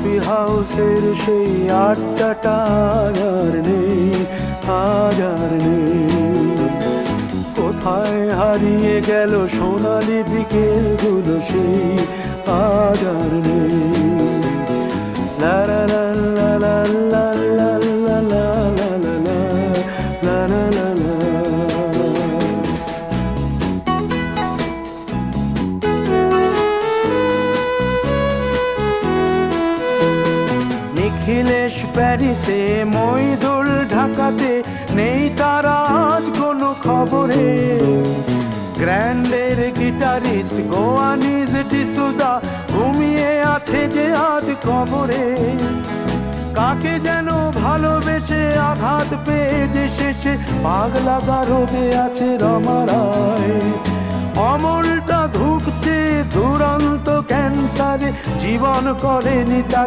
Coffee হাউসের সেই আড্ডাটা আর নেই, আজ আর নেই। কোথায় হারিয়ে গেল সোনালি বিকেলগুলো সেই আজ আর নেই। লা লা লা লা লা লা লা লা লা লা লা লা লা লা। নিখিলেশ প্যারিসে, মইদুল ঢাকাতে, নেই তারা আজ কোনো খবরে। গ্র্যান্ডের গিটারিস্ট গোয়ানিজ ডিসুজা ঘুমিয়ে আছে যে আজ কবরে। কাকে যেন ভালোবেসে আঘাত পেয়ে যে শেষে পাগলা গারদে আছে রমা রায়। অমলটা ধুকছে দুরন্ত ক্যান্সারে, জীবন করেনি তা